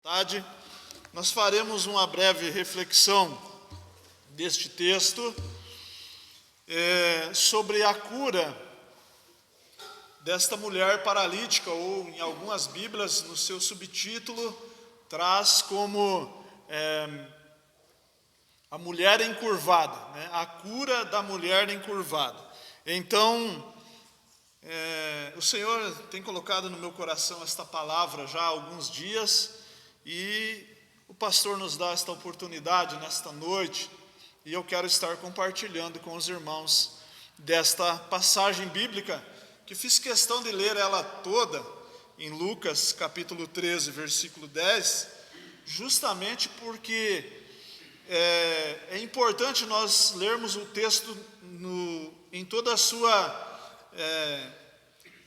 tarde. Nós faremos uma breve reflexão deste texto sobre a cura desta mulher paralítica, ou em algumas Bíblias, no seu subtítulo, traz como a mulher encurvada, né? A cura da mulher encurvada. Então, o Senhor tem colocado no meu coração esta palavra já há alguns dias, e o pastor nos dá esta oportunidade nesta noite, e eu quero estar compartilhando com os irmãos desta passagem bíblica, que fiz questão de ler ela toda, em Lucas capítulo 13, versículo 10, justamente porque é importante nós lermos o texto em toda a sua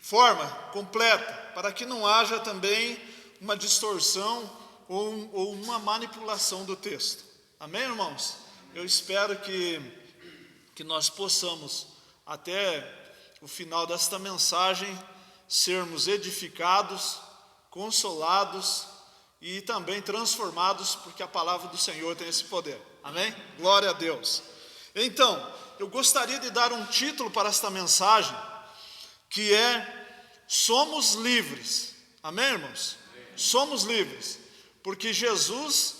forma completa, para que não haja também uma distorção ou uma manipulação do texto. Amém, irmãos? Eu espero que nós possamos, até o final desta mensagem, sermos edificados, consolados e também transformados, porque a palavra do Senhor tem esse poder. Amém? Glória a Deus. Então, eu gostaria de dar um título para esta mensagem, que é Somos Livres. Amém, irmãos? Somos livres. Porque Jesus,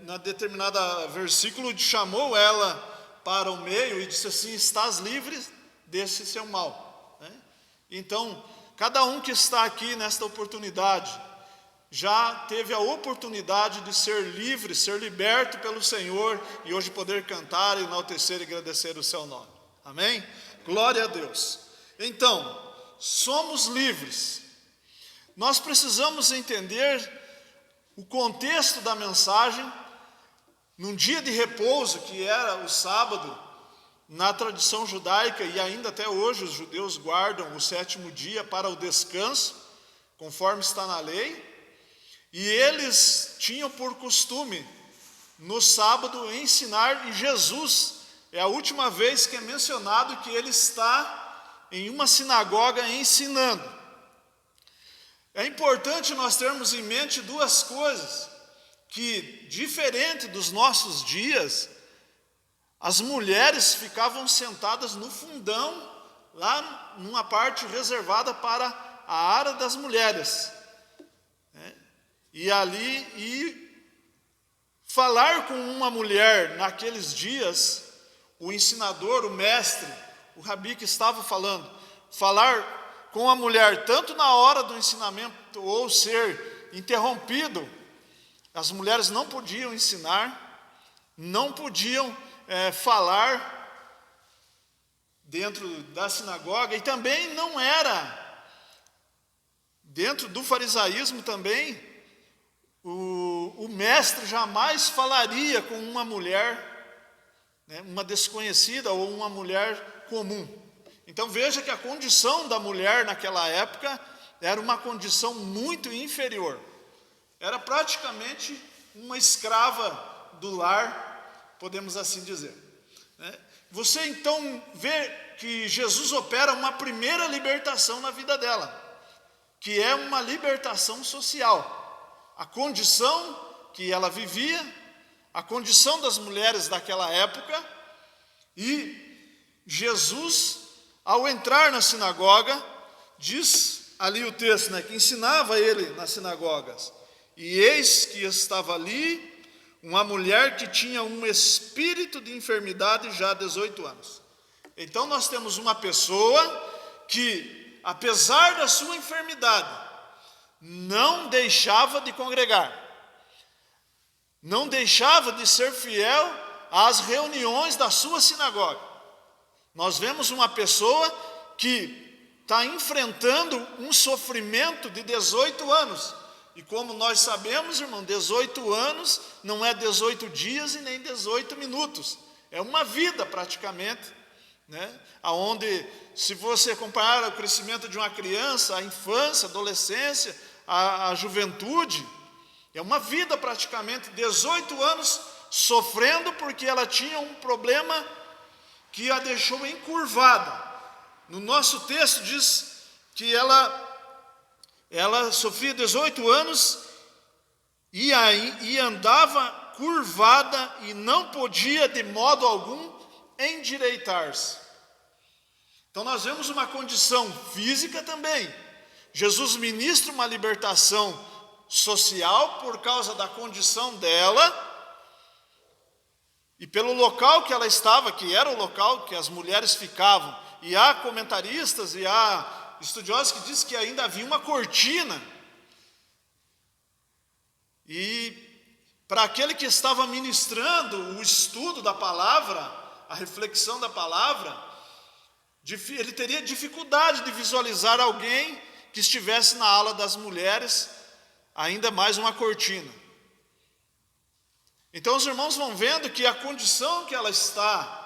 na determinada versículo, chamou ela para o meio e disse assim: estás livre desse seu mal. Então, cada um que está aqui nesta oportunidade, já teve a oportunidade de ser livre, ser liberto pelo Senhor, e hoje poder cantar, enaltecer e agradecer o seu nome. Amém? Glória a Deus. Então, somos livres. Nós precisamos entender o contexto da mensagem. Num dia de repouso, que era o sábado, na tradição judaica, e ainda até hoje os judeus guardam o sétimo dia para o descanso, conforme está na lei, e eles tinham por costume, no sábado, ensinar, e Jesus, é a última vez que é mencionado que ele está em uma sinagoga ensinando. É importante nós termos em mente duas coisas, que, diferente dos nossos dias, as mulheres ficavam sentadas no fundão, lá numa parte reservada para a área das mulheres. E falar com uma mulher naqueles dias, o ensinador, o mestre, o rabi que estava falando, falar com a mulher tanto na hora do ensinamento ou ser interrompido, as mulheres não podiam ensinar, não podiam falar dentro da sinagoga, e também não era, dentro do farisaísmo também, o mestre jamais falaria com uma mulher, uma desconhecida ou uma mulher comum. Então veja que a condição da mulher naquela época era uma condição muito inferior. Era praticamente uma escrava do lar, podemos assim dizer. Você então vê que Jesus opera uma primeira libertação na vida dela, que é uma libertação social. A condição que ela vivia, a condição das mulheres daquela época, e Jesus, ao entrar na sinagoga, diz ali o texto, que ensinava ele nas sinagogas, e eis que estava ali uma mulher que tinha um espírito de enfermidade já há 18 anos. Então nós temos uma pessoa que, apesar da sua enfermidade, não deixava de congregar, não deixava de ser fiel às reuniões da sua sinagoga. Nós vemos uma pessoa que está enfrentando um sofrimento de 18 anos, e como nós sabemos, irmão, 18 anos não é 18 dias e nem 18 minutos, é uma vida praticamente, aonde, se você comparar o crescimento de uma criança, a infância, a adolescência, a juventude, é uma vida praticamente, 18 anos sofrendo porque ela tinha um problema que a deixou encurvada. No nosso texto diz que ela sofria 18 anos e andava curvada e não podia de modo algum endireitar-se. Então nós vemos uma condição física também. Jesus ministra uma libertação social por causa da condição dela e pelo local que ela estava, que era o local que as mulheres ficavam. E há comentaristas e há estudiosos que dizem que ainda havia uma cortina. E para aquele que estava ministrando o estudo da palavra, a reflexão da palavra, ele teria dificuldade de visualizar alguém que estivesse na ala das mulheres, ainda mais uma cortina. Então os irmãos vão vendo que a condição que ela está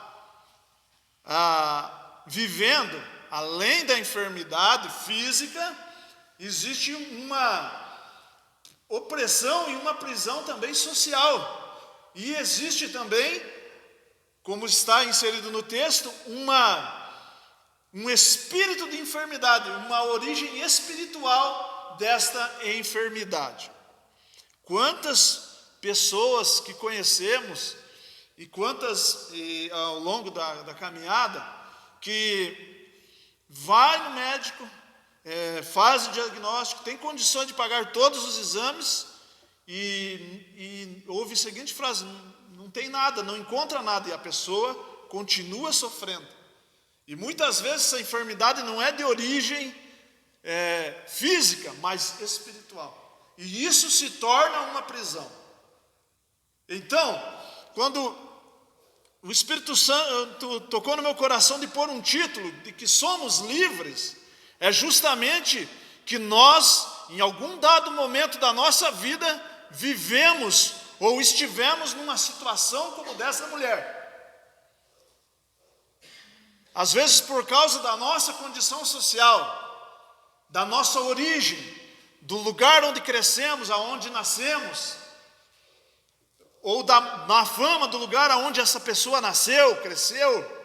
vivendo, além da enfermidade física, existe uma opressão e uma prisão também social. E existe também, como está inserido no texto, um espírito de enfermidade, uma origem espiritual desta enfermidade. Quantas pessoas que conhecemos e quantas ao longo da caminhada que vai no médico, faz o diagnóstico, tem condições de pagar todos os exames e ouve a seguinte frase: não tem nada, não encontra nada, e a pessoa continua sofrendo. E muitas vezes essa enfermidade não é de origem física, mas espiritual. E isso se torna uma prisão. Então, quando o Espírito Santo tocou no meu coração de pôr um título de que somos livres, é justamente que nós, em algum dado momento da nossa vida, vivemos ou estivemos numa situação como dessa mulher. Às vezes por causa da nossa condição social, da nossa origem, do lugar onde crescemos, aonde nascemos, ou da fama do lugar aonde essa pessoa nasceu, cresceu,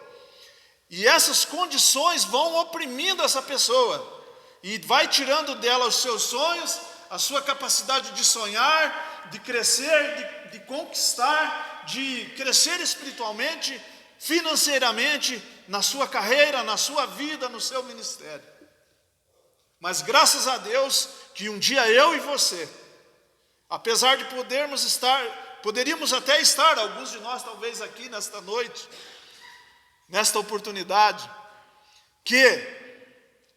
e essas condições vão oprimindo essa pessoa, e vai tirando dela os seus sonhos, a sua capacidade de sonhar, de crescer, de conquistar, de crescer espiritualmente, financeiramente, na sua carreira, na sua vida, no seu ministério. Mas graças a Deus que um dia eu e você, apesar de poderíamos até estar, alguns de nós talvez aqui nesta noite, nesta oportunidade, que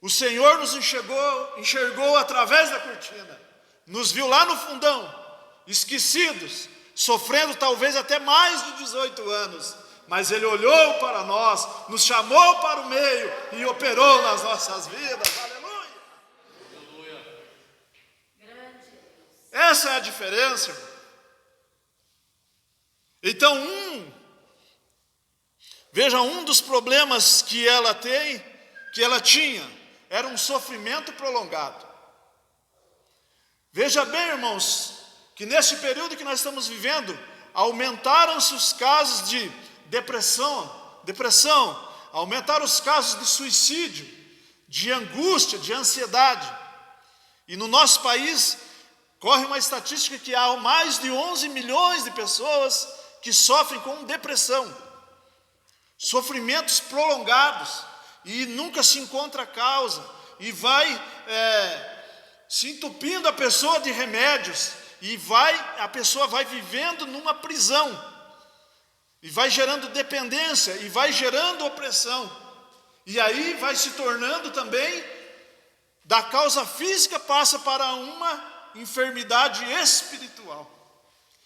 o Senhor nos enxergou através da cortina, nos viu lá no fundão, esquecidos, sofrendo talvez até mais de 18 anos, mas Ele olhou para nós, nos chamou para o meio e operou nas nossas vidas. Aleluia! Aleluia. Essa é a diferença, irmão. Então, um dos problemas que ela tinha, era um sofrimento prolongado. Veja bem, irmãos, que nesse período que nós estamos vivendo, aumentaram-se os casos de depressão, aumentaram os casos de suicídio, de angústia, de ansiedade. E no nosso país, corre uma estatística que há mais de 11 milhões de pessoas que sofrem com depressão, sofrimentos prolongados, e nunca se encontra a causa, e vai se entupindo a pessoa de remédios, e a pessoa vai vivendo numa prisão, e vai gerando dependência, e vai gerando opressão, e aí vai se tornando também, da causa física passa para uma enfermidade espiritual.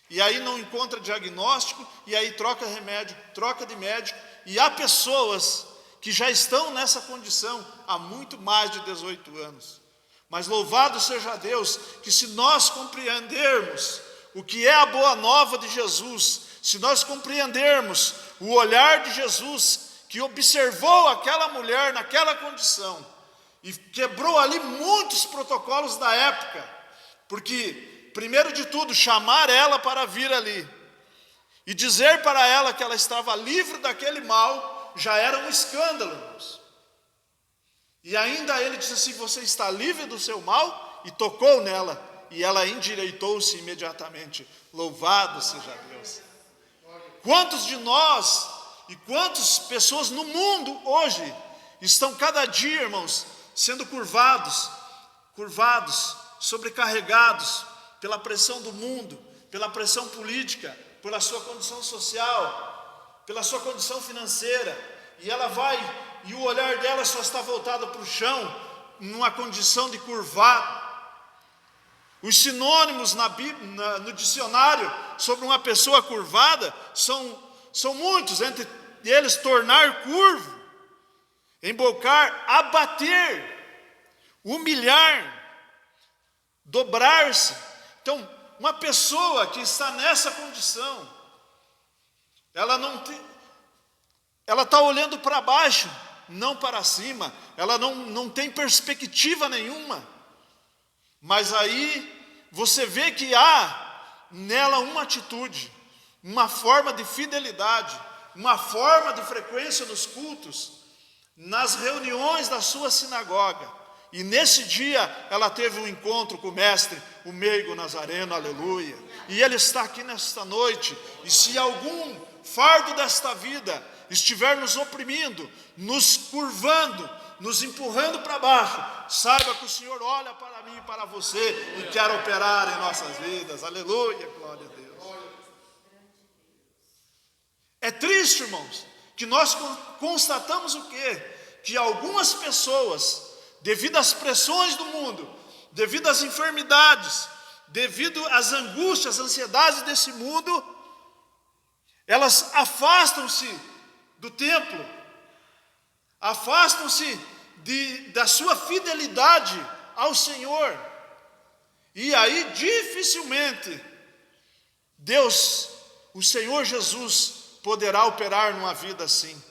E aí não encontra diagnóstico, e aí troca remédio, troca de médico, e há pessoas que já estão nessa condição há muito mais de 18 anos. Mas louvado seja Deus, que se nós compreendermos o que é a boa nova de Jesus, se nós compreendermos o olhar de Jesus, que observou aquela mulher naquela condição, e quebrou ali muitos protocolos da época, porque, primeiro de tudo, chamar ela para vir ali, e dizer para ela que ela estava livre daquele mal, já era um escândalo, irmãos. E ainda ele disse assim: você está livre do seu mal? E tocou nela, e ela endireitou-se imediatamente. Louvado seja Deus. Quantos de nós e quantas pessoas no mundo hoje estão cada dia, irmãos, sendo curvados, sobrecarregados pela pressão do mundo, pela pressão política, pela sua condição social, pela sua condição financeira, e ela vai, e o olhar dela só está voltado para o chão, numa condição de curvado. Os sinônimos na Bíblia, no dicionário sobre uma pessoa curvada são muitos, entre eles tornar curvo, embocar, abater, humilhar, dobrar-se. Então, uma pessoa que está nessa condição, ela está olhando para baixo, não para cima, ela não tem perspectiva nenhuma. Mas aí você vê que há nela uma atitude, uma forma de fidelidade, uma forma de frequência nos cultos, nas reuniões da sua sinagoga. E nesse dia ela teve um encontro com o mestre, o meigo Nazareno, aleluia. E ele está aqui nesta noite. E se algum fardo desta vida estiver nos oprimindo, nos curvando, nos empurrando para baixo, saiba que o Senhor olha para mim e para você e quer operar em nossas vidas. Aleluia, glória a Deus. É triste, irmãos, que nós constatamos o quê? Que algumas pessoas, devido às pressões do mundo, devido às enfermidades, devido às angústias, às ansiedades desse mundo, elas afastam-se do templo, afastam-se da sua fidelidade ao Senhor. E aí dificilmente Deus, o Senhor Jesus, poderá operar numa vida assim.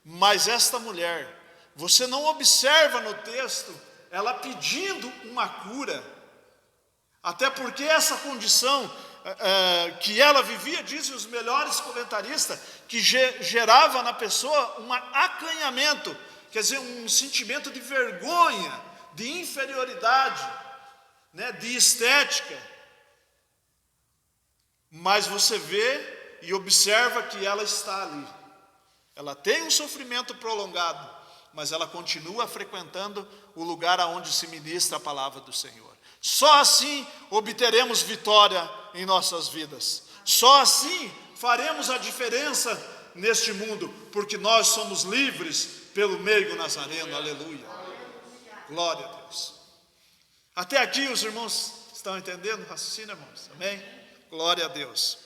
Mas esta mulher, você não observa no texto ela pedindo uma cura, até porque essa condição que ela vivia, dizem os melhores comentaristas, que gerava na pessoa um acanhamento, quer dizer, um sentimento de vergonha, de inferioridade, né, de estética. Mas você vê e observa que ela está ali. Ela tem um sofrimento prolongado, mas ela continua frequentando o lugar aonde se ministra a palavra do Senhor. Só assim obteremos vitória em nossas vidas. Só assim faremos a diferença neste mundo, porque nós somos livres pelo meigo Nazareno. Aleluia. Glória a Deus. Até aqui os irmãos estão entendendo o raciocínio, irmãos? Amém? Glória a Deus.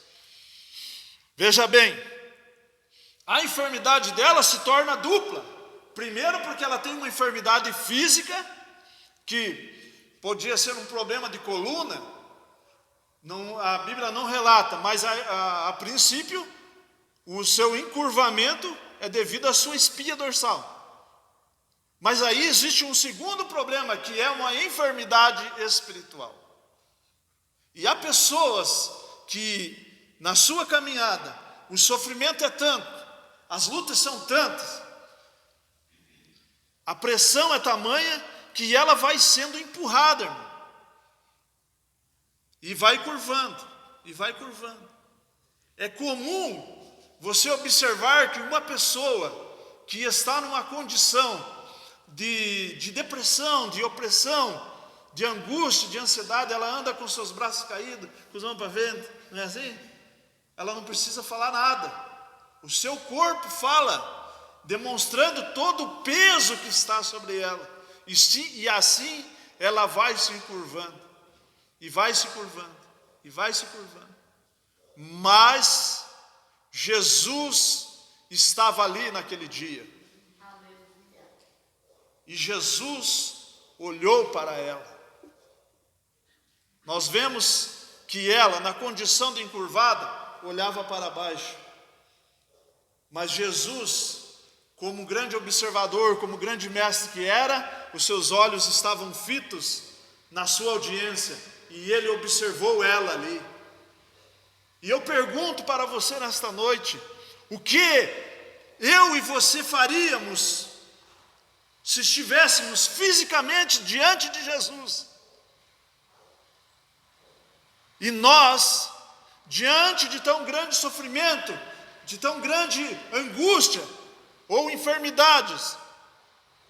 Veja bem, a enfermidade dela se torna dupla. Primeiro porque ela tem uma enfermidade física, que podia ser um problema de coluna, a Bíblia não relata, mas a princípio o seu encurvamento é devido à sua espinha dorsal. Mas aí existe um segundo problema, que é uma enfermidade espiritual. E há pessoas que na sua caminhada o sofrimento é tanto, as lutas são tantas, a pressão é tamanha que ela vai sendo empurrada, irmão. E vai curvando, e vai curvando. É comum você observar que uma pessoa que está numa condição de depressão, de opressão, de angústia, de ansiedade, ela anda com seus braços caídos, com os mãos para frente, não é assim? Ela não precisa falar nada. O seu corpo fala, demonstrando todo o peso que está sobre ela. E assim ela vai se encurvando, e vai se curvando, e vai se curvando. Mas Jesus estava ali naquele dia. E Jesus olhou para ela. Nós vemos que ela, na condição de encurvada, olhava para baixo. Mas Jesus, como grande observador, como grande mestre que era, os seus olhos estavam fitos na sua audiência, e ele observou ela ali. E eu pergunto para você nesta noite, o que eu e você faríamos se estivéssemos fisicamente diante de Jesus? E nós, diante de tão grande sofrimento, de tão grande angústia, ou enfermidades,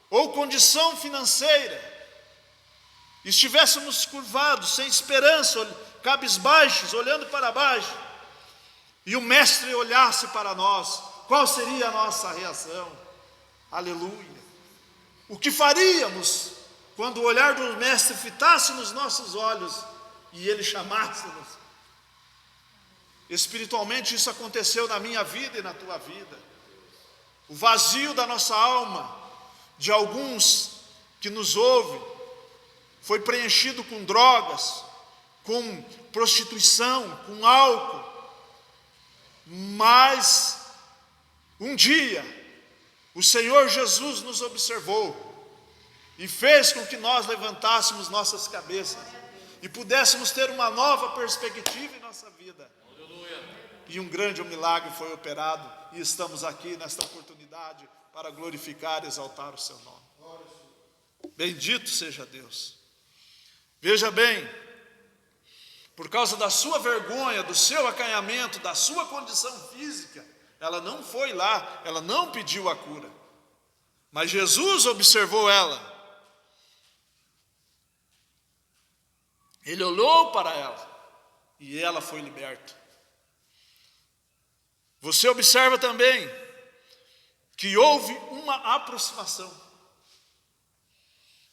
ou condição financeira, estivéssemos curvados, sem esperança, cabisbaixos, olhando para baixo, e o Mestre olhasse para nós, qual seria a nossa reação? Aleluia! O que faríamos quando o olhar do Mestre fitasse nos nossos olhos e Ele chamasse-nos? Espiritualmente isso aconteceu na minha vida e na tua vida. O vazio da nossa alma, de alguns que nos ouvem, foi preenchido com drogas, com prostituição, com álcool. Mas um dia o Senhor Jesus nos observou e fez com que nós levantássemos nossas cabeças e pudéssemos ter uma nova perspectiva em nossa vida. E um grande milagre foi operado, e estamos aqui nesta oportunidade para glorificar e exaltar o seu nome. Bendito seja Deus. Veja bem, por causa da sua vergonha, do seu acanhamento, da sua condição física, ela não foi lá, ela não pediu a cura. Mas Jesus observou ela. Ele olhou para ela e ela foi liberta. Você observa também que houve uma aproximação.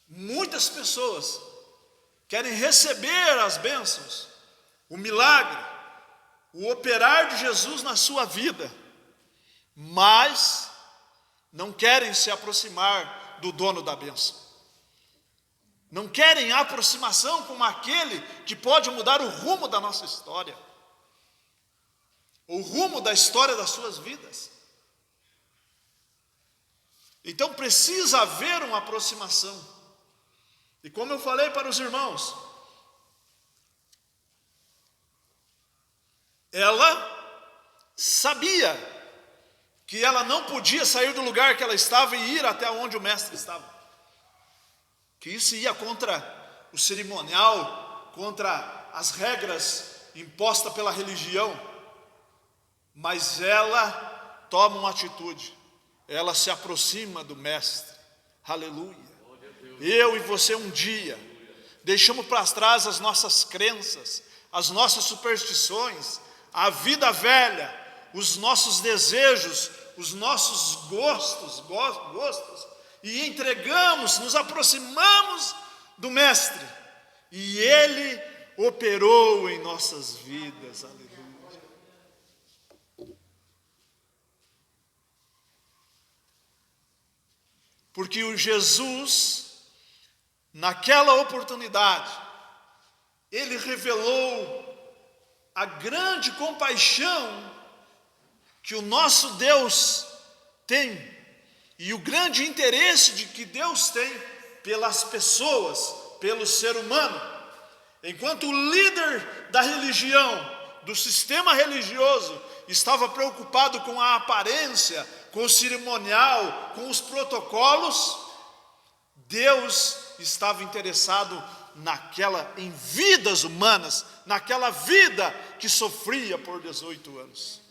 Muitas pessoas querem receber as bênçãos, o milagre, o operar de Jesus na sua vida, mas não querem se aproximar do dono da bênção. Não querem aproximação com aquele que pode mudar o rumo da nossa história, o rumo da história das suas vidas. Então precisa haver uma aproximação. E como eu falei para os irmãos, ela sabia que ela não podia sair do lugar que ela estava e ir até onde o Mestre estava. Que isso ia contra o cerimonial, contra as regras impostas pela religião. Mas ela toma uma atitude, ela se aproxima do Mestre. Aleluia. Eu e você um dia deixamos para trás as nossas crenças, as nossas superstições, a vida velha, os nossos desejos, os nossos gostos, e entregamos, nos aproximamos do Mestre, e Ele operou em nossas vidas. Aleluia. Porque o Jesus, naquela oportunidade, Ele revelou a grande compaixão que o nosso Deus tem, e o grande interesse de que Deus tem pelas pessoas, pelo ser humano. Enquanto o líder da religião, do sistema religioso, estava preocupado com a aparência, com o cerimonial, com os protocolos, Deus estava interessado em vidas humanas, naquela vida que sofria por 18 anos.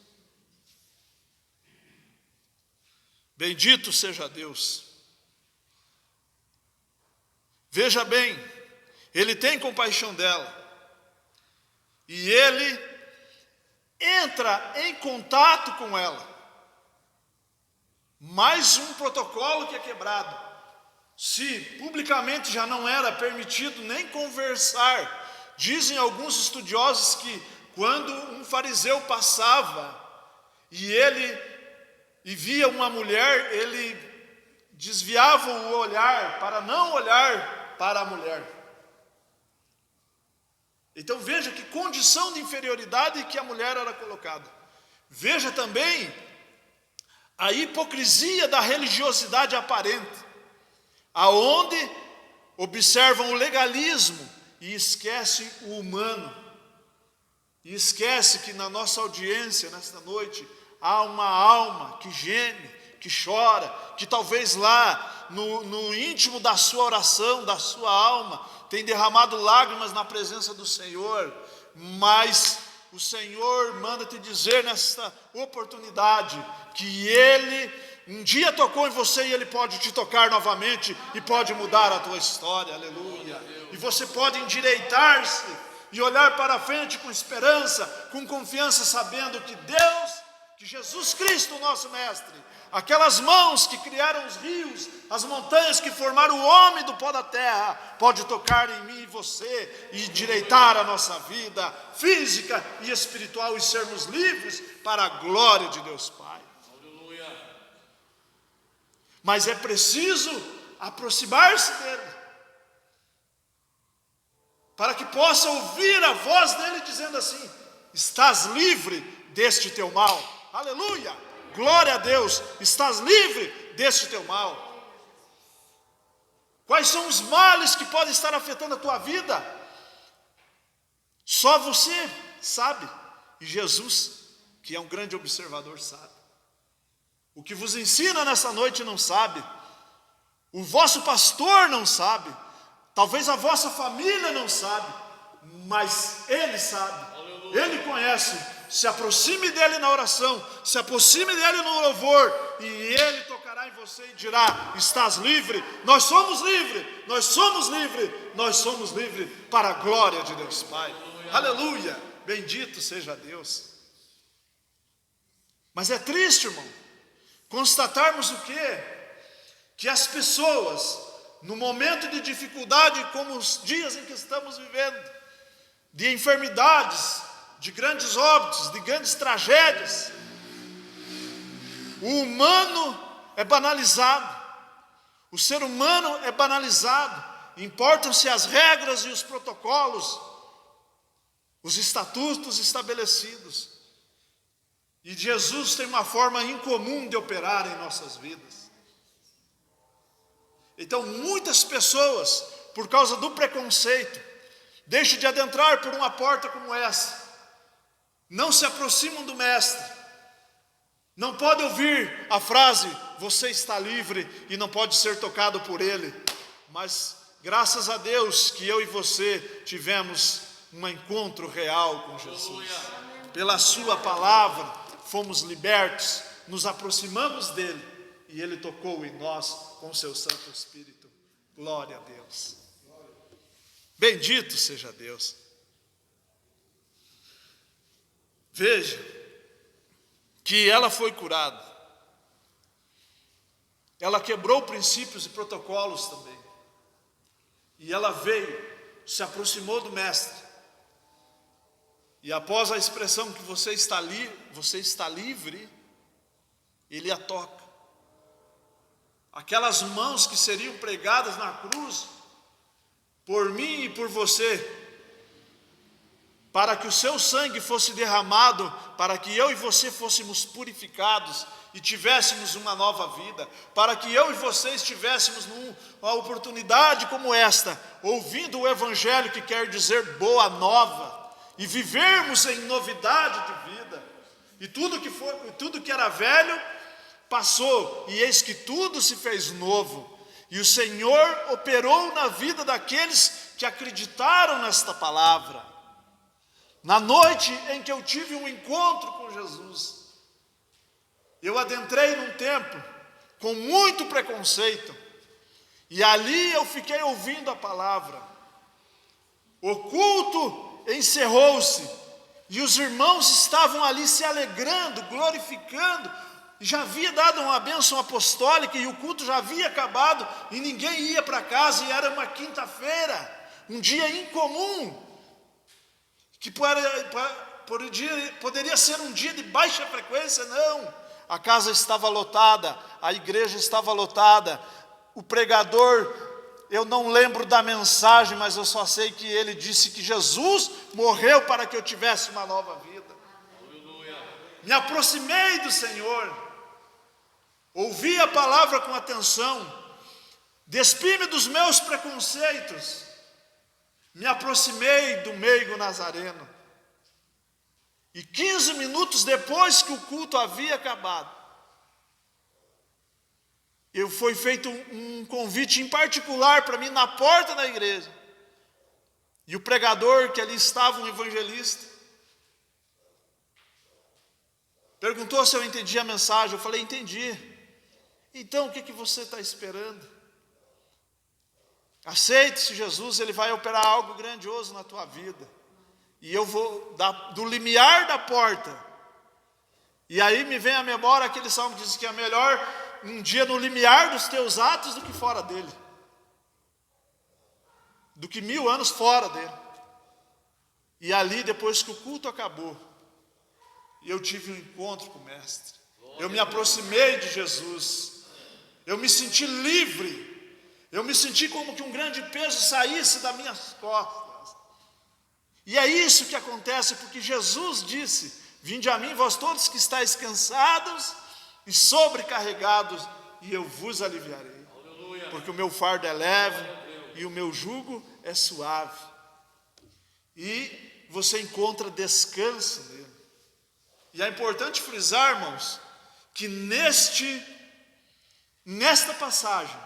Bendito seja Deus. Veja bem, Ele tem compaixão dela, e Ele entra em contato com ela. Mais um protocolo que é quebrado. Se publicamente já não era permitido nem conversar, dizem alguns estudiosos que quando um fariseu passava e via uma mulher, ele desviava o olhar para não olhar para a mulher. Então veja que condição de inferioridade que a mulher era colocada. Veja também a hipocrisia da religiosidade aparente, aonde observam o legalismo e esquece o humano. E esquece que na nossa audiência, nesta noite, há uma alma que geme, que chora, que talvez lá no íntimo da sua oração, da sua alma, tem derramado lágrimas na presença do Senhor, mas o Senhor manda te dizer nesta oportunidade que Ele um dia tocou em você e Ele pode te tocar novamente e pode mudar a tua história, aleluia. E você pode endireitar-se e olhar para frente com esperança, com confiança, sabendo que Deus, que Jesus Cristo, nosso Mestre, aquelas mãos que criaram os rios, as montanhas que formaram o homem do pó da terra, pode tocar em mim e você e endireitar a nossa vida física e espiritual e sermos livres para a glória de Deus Pai. Aleluia. Mas é preciso aproximar-se dele, para que possa ouvir a voz dele dizendo assim: estás livre deste teu mal. Aleluia, glória a Deus, estás livre deste teu mal. Quais são os males que podem estar afetando a tua vida? Só você sabe, e Jesus, que é um grande observador, sabe. O que vos ensina nessa noite não sabe, o vosso pastor não sabe, talvez a vossa família não sabe, mas Ele sabe. Aleluia. Ele conhece. Se aproxime dele na oração, se aproxime dele no louvor, e Ele tocará em você e dirá: estás livre. Nós somos livres, nós somos livres, nós somos livres para a glória de Deus Pai. Aleluia. Aleluia. Bendito seja Deus. Mas é triste, irmão, constatarmos o quê? Que as pessoas, no momento de dificuldade, como os dias em que estamos vivendo, de enfermidades, de grandes óbitos, de grandes tragédias, o humano é banalizado, o ser humano é banalizado, importam-se as regras e os protocolos, os estatutos estabelecidos, e Jesus tem uma forma incomum de operar em nossas vidas. Então muitas pessoas, por causa do preconceito, deixam de adentrar por uma porta como essa, não se aproximam do Mestre, não podem ouvir a frase: você está livre, e não pode ser tocado por Ele. Mas graças a Deus que eu e você tivemos um encontro real com Jesus. Pela sua palavra fomos libertos, nos aproximamos dele, e Ele tocou em nós com o seu Santo Espírito. Glória a Deus. Bendito seja Deus. Veja que ela foi curada. Ela quebrou princípios e protocolos também. E ela veio, se aproximou do Mestre. E após a expressão que você está livre, Ele a toca. Aquelas mãos que seriam pregadas na cruz, por mim e por você, para que o seu sangue fosse derramado, para que eu e você fôssemos purificados e tivéssemos uma nova vida, para que eu e você estivéssemos numa oportunidade como esta, ouvindo o Evangelho, que quer dizer boa nova, e vivermos em novidade de vida. E tudo que era velho passou, e eis que tudo se fez novo. E o Senhor operou na vida daqueles que acreditaram nesta palavra. Na noite em que eu tive um encontro com Jesus, eu adentrei num templo com muito preconceito, e ali eu fiquei ouvindo a palavra. O culto encerrou-se, e os irmãos estavam ali se alegrando, glorificando, e já havia dado uma bênção apostólica, e o culto já havia acabado, e ninguém ia para casa, e era uma quinta-feira, um dia incomum, que poderia ser um dia de baixa frequência. Não, a casa estava lotada, a igreja estava lotada, o pregador, eu não lembro da mensagem, mas eu só sei que ele disse que Jesus morreu para que eu tivesse uma nova vida. Aleluia. Me aproximei do Senhor, ouvi a palavra com atenção, despi-me dos meus preconceitos, me aproximei do meigo nazareno, e 15 minutos depois que o culto havia acabado, foi feito um convite em particular para mim na porta da igreja, E o pregador que ali estava, um evangelista, perguntou se eu entendi a mensagem. Eu falei, entendi. Então, o que você está esperando? Aceite-se Jesus, Ele vai operar algo grandioso na tua vida. E eu vou do limiar da porta. E aí me vem à memória aquele salmo que diz que é melhor um dia no limiar dos teus atos do que fora dele. Do que 1000 anos fora dele. E ali, depois que o culto acabou, eu tive um encontro com o Mestre. Eu me aproximei de Jesus. Eu me senti livre. Eu me senti como que um grande peso saísse das minhas costas. E é isso que acontece, porque Jesus disse, vinde a mim, vós todos que estáis cansados e sobrecarregados, e eu vos aliviarei. Porque o meu fardo é leve e o meu jugo é suave. E você encontra descanso nele. E é importante frisar, irmãos, que nesta passagem,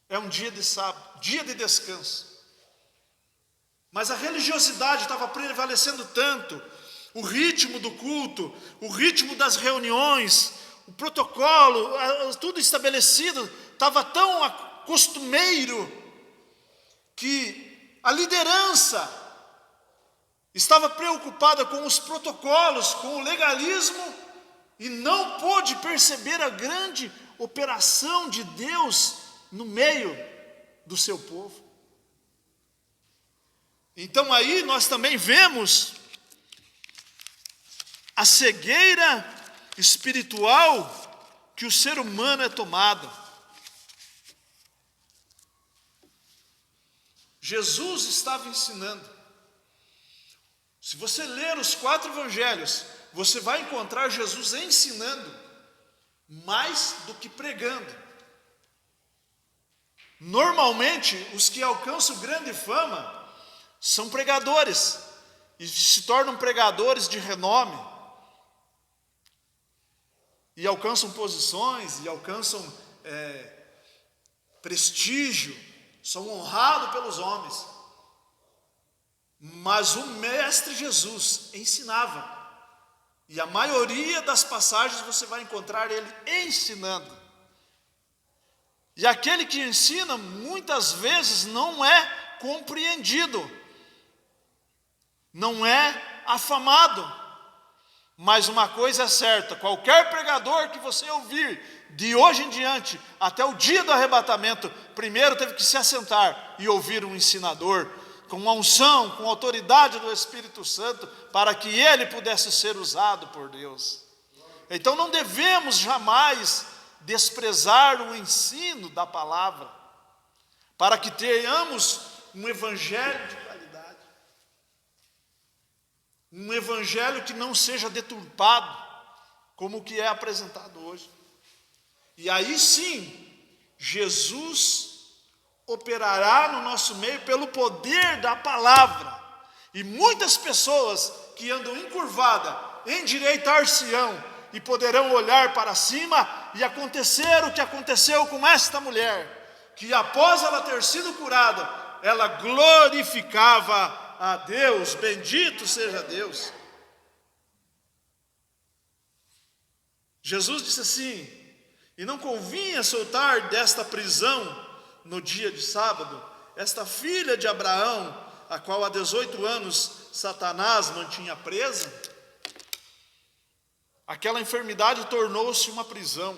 é um dia de sábado, dia de descanso. Mas a religiosidade estava prevalecendo tanto, o ritmo do culto, o ritmo das reuniões, o protocolo, tudo estabelecido, estava tão costumeiro, que a liderança estava preocupada com os protocolos, com o legalismo, e não pôde perceber a grande operação de Deus no meio do seu povo. Então aí nós também vemos a cegueira espiritual que o ser humano é tomado. Jesus estava ensinando. Se você ler os 4 evangelhos, você vai encontrar Jesus ensinando mais do que pregando. Normalmente, os que alcançam grande fama são pregadores e se tornam pregadores de renome e alcançam posições e alcançam prestígio, são honrados pelos homens. Mas o Mestre Jesus ensinava, e a maioria das passagens você vai encontrar ele ensinando. E aquele que ensina, muitas vezes não é compreendido, não é afamado. Mas uma coisa é certa, qualquer pregador que você ouvir, de hoje em diante, até o dia do arrebatamento, primeiro teve que se assentar e ouvir um ensinador, com uma unção, com autoridade do Espírito Santo, para que ele pudesse ser usado por Deus. Então não devemos jamais desprezar o ensino da palavra, para que tenhamos um evangelho de qualidade, um evangelho que não seja deturpado, como o que é apresentado hoje. E aí sim, Jesus operará no nosso meio pelo poder da palavra, e muitas pessoas que andam encurvadas, endireitar-se-ão, e poderão olhar para cima e acontecer o que aconteceu com esta mulher, que após ela ter sido curada, ela glorificava a Deus, bendito seja Deus. Jesus disse assim, e não convinha soltar desta prisão, no dia de sábado, esta filha de Abraão, a qual há 18 anos Satanás mantinha presa. Aquela enfermidade tornou-se uma prisão.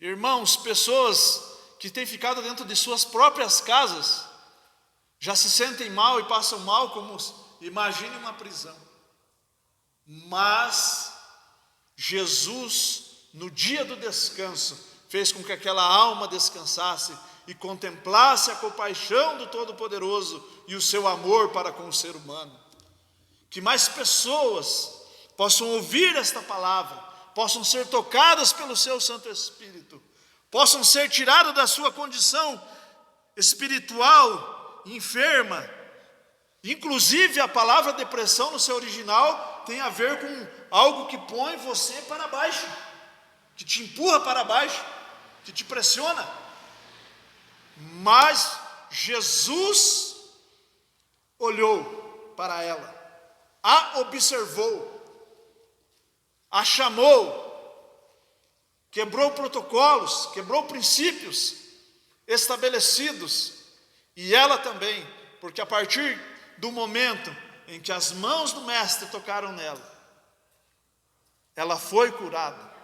Irmãos, pessoas que têm ficado dentro de suas próprias casas, já se sentem mal e passam mal, como imagine uma prisão. Mas Jesus, no dia do descanso, fez com que aquela alma descansasse e contemplasse a compaixão do Todo-Poderoso e o seu amor para com o ser humano. Que mais pessoas possam ouvir esta palavra, possam ser tocadas pelo seu Santo Espírito, possam ser tiradas da sua condição espiritual enferma. Inclusive a palavra depressão no seu original tem a ver com algo que põe você para baixo, que te empurra para baixo, que te pressiona. Mas Jesus olhou para ela, a observou, a chamou, quebrou protocolos, quebrou princípios estabelecidos, e ela também, porque a partir do momento em que as mãos do mestre tocaram nela, ela foi curada,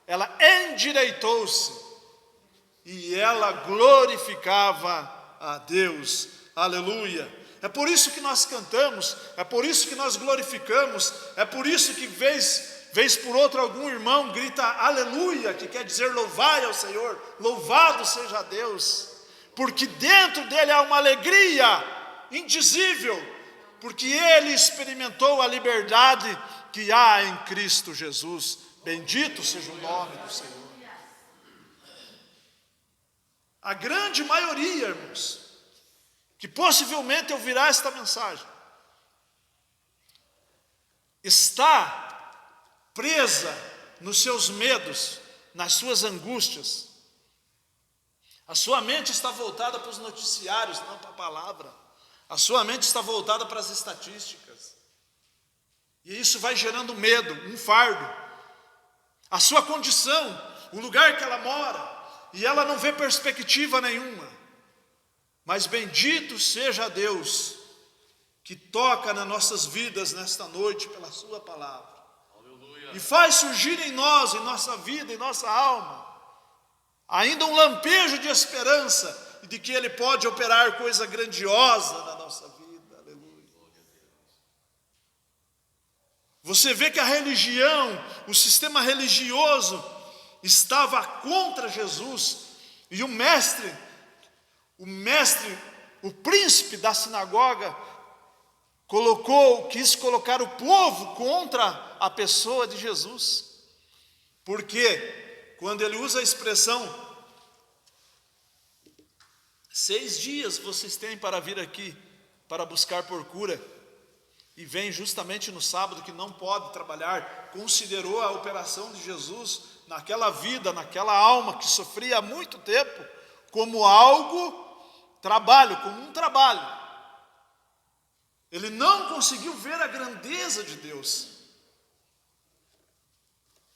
ela endireitou-se, e ela glorificava a Deus, aleluia. É por isso que nós cantamos, é por isso que nós glorificamos, é por isso que vez por outra algum irmão grita aleluia, que quer dizer louvai ao Senhor, louvado seja Deus, porque dentro dele há uma alegria indizível, porque ele experimentou a liberdade que há em Cristo Jesus. Bendito seja o nome do Senhor. A grande maioria, irmãos, que possivelmente ouvirá esta mensagem, está presa nos seus medos, nas suas angústias. A sua mente está voltada para os noticiários, não para a palavra. A sua mente está voltada para as estatísticas. E isso vai gerando medo, um fardo. A sua condição, o lugar que ela mora, e ela não vê perspectiva nenhuma. Mas bendito seja Deus que toca nas nossas vidas nesta noite pela sua palavra. Aleluia. E faz surgir em nós, em nossa vida, em nossa alma, ainda um lampejo de esperança, de que Ele pode operar coisa grandiosa na nossa vida. Aleluia. Você vê que a religião, o sistema religioso, estava contra Jesus, e o príncipe da sinagoga, quis colocar o povo contra a pessoa de Jesus. Porque quando ele usa a expressão, 6 dias vocês têm para vir aqui, para buscar por cura, e vem justamente no sábado que não pode trabalhar, considerou a operação de Jesus naquela vida, naquela alma que sofria há muito tempo, como como um trabalho. Ele não conseguiu ver a grandeza de Deus.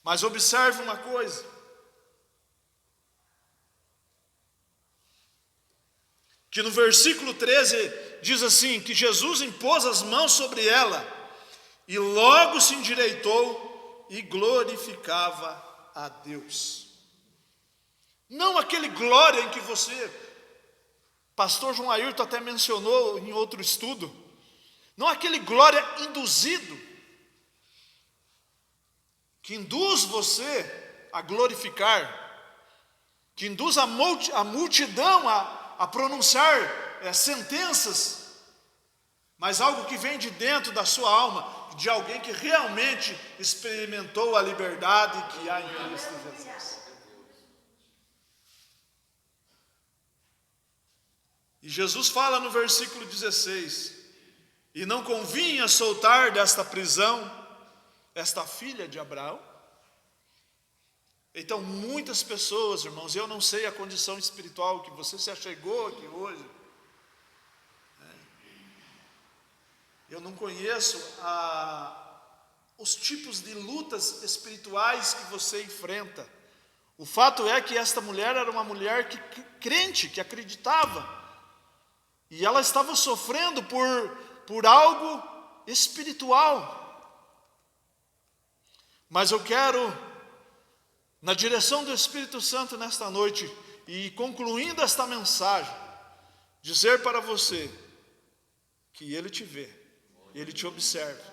Mas observe uma coisa. Que no versículo 13 diz assim, que Jesus impôs as mãos sobre ela, e logo se endireitou e glorificava a Deus. Não aquele glória em que pastor João Ayrton até mencionou em outro estudo, não aquele glória induzido, que induz você a glorificar, que induz a multidão a pronunciar sentenças, mas algo que vem de dentro da sua alma, de alguém que realmente experimentou a liberdade que há em Cristo Jesus. E Jesus fala no versículo 16, e não convinha soltar desta prisão esta filha de Abraão. Então muitas pessoas, irmãos, eu não sei a condição espiritual que você se achegou aqui hoje, eu não conheço os tipos de lutas espirituais que você enfrenta. O fato é que esta mulher era uma mulher crente, que acreditava, e ela estava sofrendo por algo espiritual. Mas eu quero, na direção do Espírito Santo nesta noite, e concluindo esta mensagem, dizer para você que Ele te vê, Ele te observa,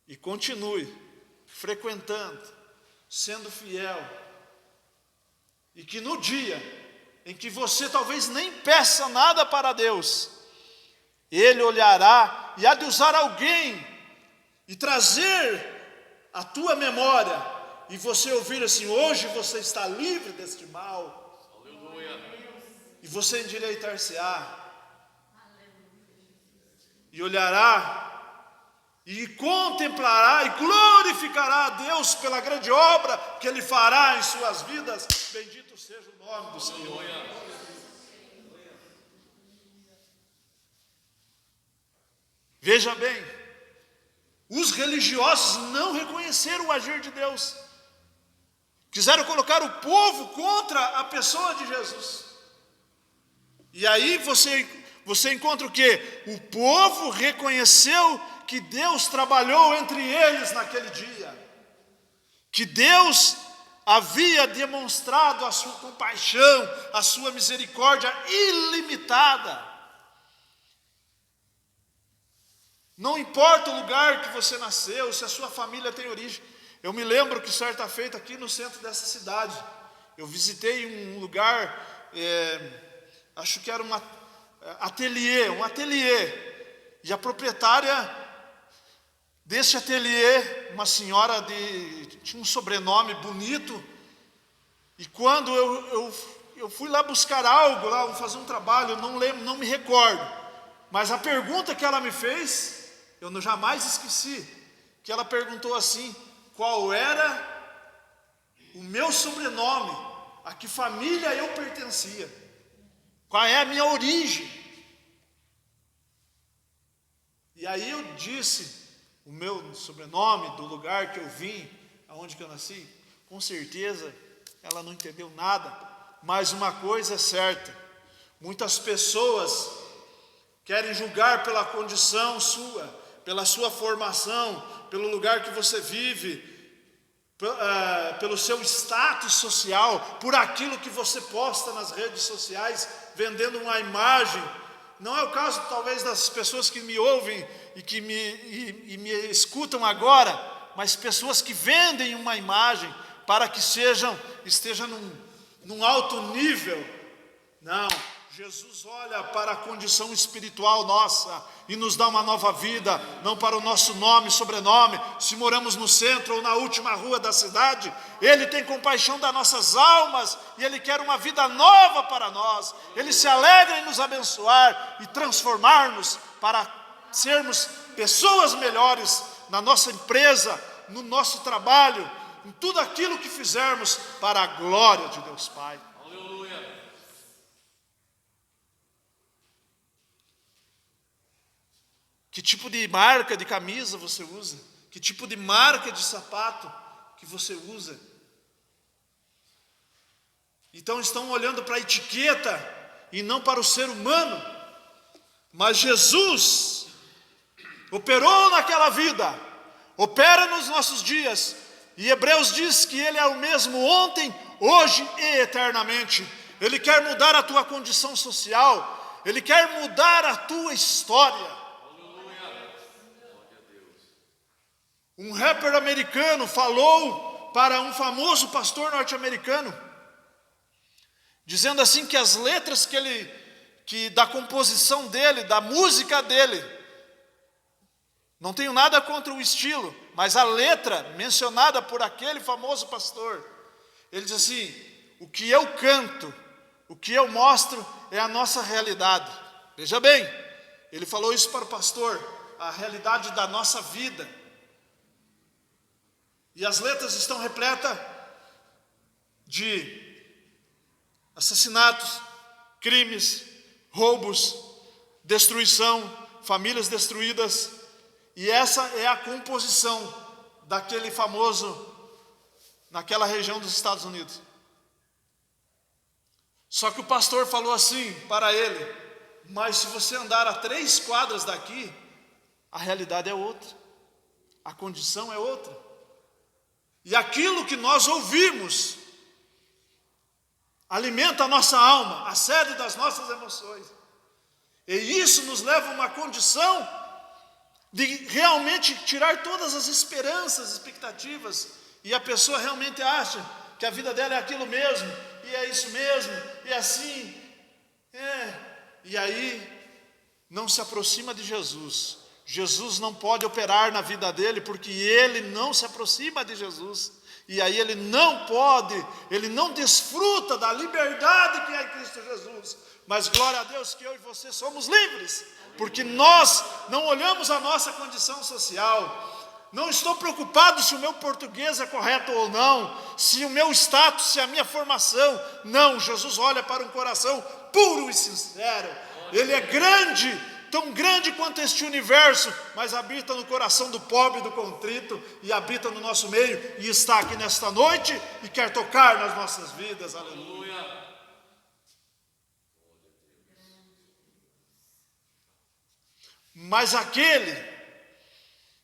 e continue frequentando, sendo fiel, e que no dia em que você talvez nem peça nada para Deus, Ele olhará e há de usar alguém e trazer a tua memória, e você ouvir assim, hoje você está livre deste mal. Aleluia. E você endireitar-se-á, e olhará, e contemplará, e glorificará a Deus pela grande obra que Ele fará em suas vidas. Bendito seja o nome do Senhor. Veja bem, os religiosos não reconheceram o agir de Deus. Quiseram colocar o povo contra a pessoa de Jesus. E aí você encontra o quê? O povo reconheceu que Deus trabalhou entre eles naquele dia. Que Deus havia demonstrado a sua compaixão, a sua misericórdia ilimitada. Não importa o lugar que você nasceu, se a sua família tem origem. Eu me lembro que certa feita aqui no centro dessa cidade, eu visitei um lugar, acho que era um ateliê, e a proprietária desse ateliê, uma senhora tinha um sobrenome bonito, e quando eu fui lá buscar algo, lá fazer um trabalho, não lembro, não me recordo, mas a pergunta que ela me fez, eu jamais esqueci, que ela perguntou assim, qual era o meu sobrenome, a que família eu pertencia, qual é a minha origem. E aí eu disse o meu sobrenome, do lugar que eu vim, aonde que eu nasci. Com certeza ela não entendeu nada, mas uma coisa é certa, muitas pessoas querem julgar pela condição sua, pela sua formação, pelo lugar que você vive, pelo seu status social, por aquilo que você posta nas redes sociais, vendendo uma imagem. Não é o caso, talvez, das pessoas que me ouvem e que me escutam agora, mas pessoas que vendem uma imagem para que estejam num alto nível. Não, Jesus olha para a condição espiritual nossa e nos dá uma nova vida, não para o nosso nome e sobrenome. Se moramos no centro ou na última rua da cidade, Ele tem compaixão das nossas almas e Ele quer uma vida nova para nós. Ele se alegra em nos abençoar e transformar-nos para sermos pessoas melhores na nossa empresa, no nosso trabalho, em tudo aquilo que fizermos para a glória de Deus Pai. Que tipo de marca de camisa você usa? Que tipo de marca de sapato que você usa? Então estão olhando para a etiqueta e não para o ser humano. Mas Jesus operou naquela vida, opera nos nossos dias. E Hebreus diz que Ele é o mesmo ontem, hoje e eternamente. Ele quer mudar a tua condição social. Ele quer mudar a tua história. Um rapper americano falou para um famoso pastor norte-americano, dizendo assim que as letras que da composição dele, da música dele, não tenho nada contra o estilo, mas a letra mencionada por aquele famoso pastor, ele diz assim: o que eu canto, o que eu mostro é a nossa realidade. Veja bem, ele falou isso para o pastor, a realidade da nossa vida. E as letras estão repletas de assassinatos, crimes, roubos, destruição, famílias destruídas. E essa é a composição daquele famoso, naquela região dos Estados Unidos. Só que o pastor falou assim para ele: mas se você andar a 3 quadras daqui, a realidade é outra, a condição é outra. E aquilo que nós ouvimos alimenta a nossa alma, a sede das nossas emoções. E isso nos leva a uma condição de realmente tirar todas as esperanças, expectativas, e a pessoa realmente acha que a vida dela é aquilo mesmo, e é isso mesmo, e assim, e aí não se aproxima de Jesus. Jesus não pode operar na vida dele, porque ele não se aproxima de Jesus, e aí ele não desfruta da liberdade que é em Cristo Jesus. Mas glória a Deus que eu e você somos livres, porque nós não olhamos a nossa condição social. Não estou preocupado se o meu português é correto ou não, se o meu status, se a minha formação. Não, Jesus olha para um coração puro e sincero. Ele é grande tão grande quanto este universo, mas habita no coração do pobre e do contrito, e habita no nosso meio, e está aqui nesta noite, e quer tocar nas nossas vidas, aleluia. Mas aquele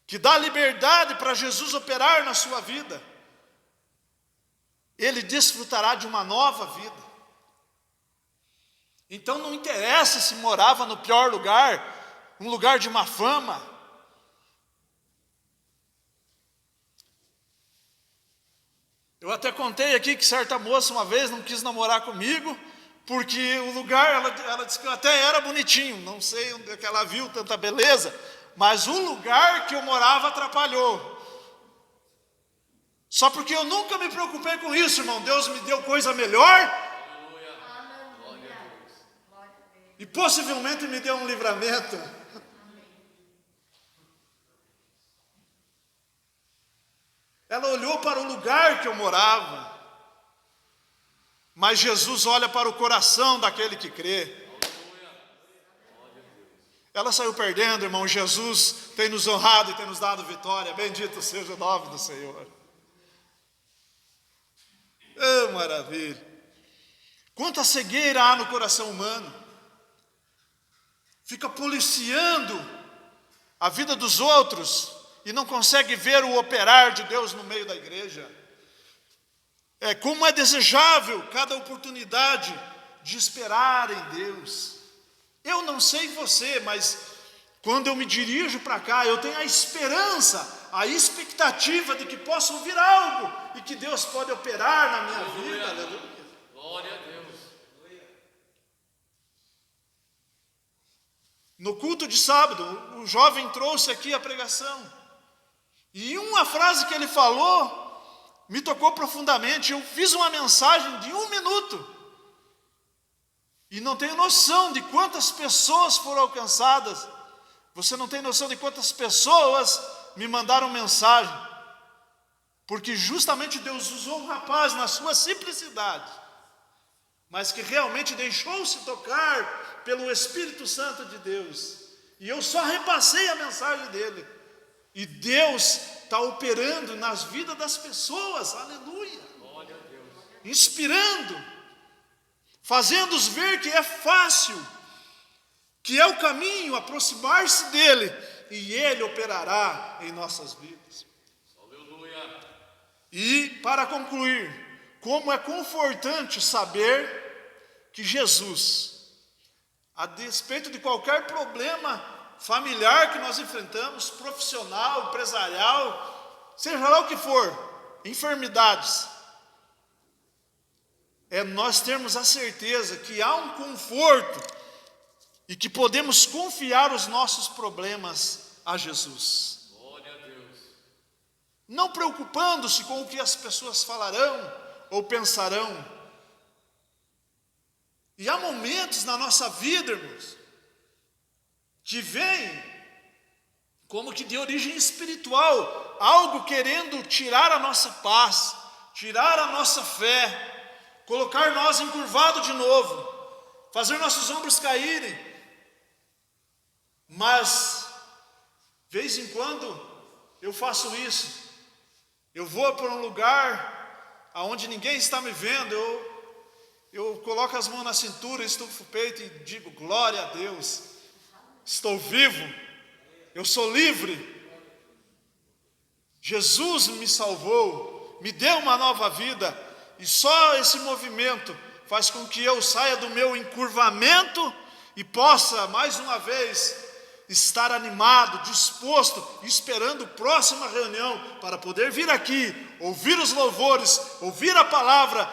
que dá liberdade para Jesus operar na sua vida, ele desfrutará de uma nova vida. Então não interessa se morava no pior lugar, um lugar de má fama. Eu até contei aqui que certa moça uma vez não quis namorar comigo, porque o lugar, ela disse que eu até era bonitinho, não sei onde é que ela viu tanta beleza, mas o lugar que eu morava atrapalhou. Só porque eu nunca me preocupei com isso, irmão. Deus me deu coisa melhor. E possivelmente me deu um livramento. Ela olhou para o lugar que eu morava. Mas Jesus olha para o coração daquele que crê. Ela saiu perdendo, irmão. Jesus tem nos honrado e tem nos dado vitória. Bendito seja o nome do Senhor. Oh, maravilha. Quanta cegueira há no coração humano. Fica policiando a vida dos outros e não consegue ver o operar de Deus no meio da igreja. Como é desejável cada oportunidade de esperar em Deus. Eu não sei você, mas quando eu me dirijo para cá, eu tenho a esperança, a expectativa de que possa ouvir algo e que Deus pode operar na minha vida. Aleluia. Glória a Deus. No culto de sábado, o jovem trouxe aqui a pregação. E uma frase que ele falou me tocou profundamente. Eu fiz uma mensagem de 1 minuto. E não tenho noção de quantas pessoas foram alcançadas. Você não tem noção de quantas pessoas me mandaram mensagem. Porque justamente Deus usou um rapaz na sua simplicidade, mas que realmente deixou-se tocar pelo Espírito Santo de Deus. E eu só repassei a mensagem dele. E Deus está operando nas vidas das pessoas, aleluia. Glória a Deus. Inspirando, fazendo-os ver que é fácil, que é o caminho, aproximar-se dele, e ele operará em nossas vidas. Aleluia. E, para concluir, como é confortante saber que Jesus, a despeito de qualquer problema familiar que nós enfrentamos, profissional, empresarial, seja lá o que for, enfermidades, nós termos a certeza que há um conforto e que podemos confiar os nossos problemas a Jesus. Glória a Deus. Não preocupando-se com o que as pessoas falarão ou pensarão. E há momentos na nossa vida, irmãos, que vem como que de origem espiritual, algo querendo tirar a nossa paz, tirar a nossa fé, colocar nós encurvado de novo, fazer nossos ombros caírem. Mas, vez em quando, eu faço isso. Eu vou para um lugar onde ninguém está me vendo, eu coloco as mãos na cintura, estufo o peito e digo, glória a Deus, estou vivo, eu sou livre, Jesus me salvou, me deu uma nova vida, e só esse movimento faz com que eu saia do meu encurvamento e possa, mais uma vez, estar animado, disposto, esperando a próxima reunião para poder vir aqui, ouvir os louvores, ouvir a palavra,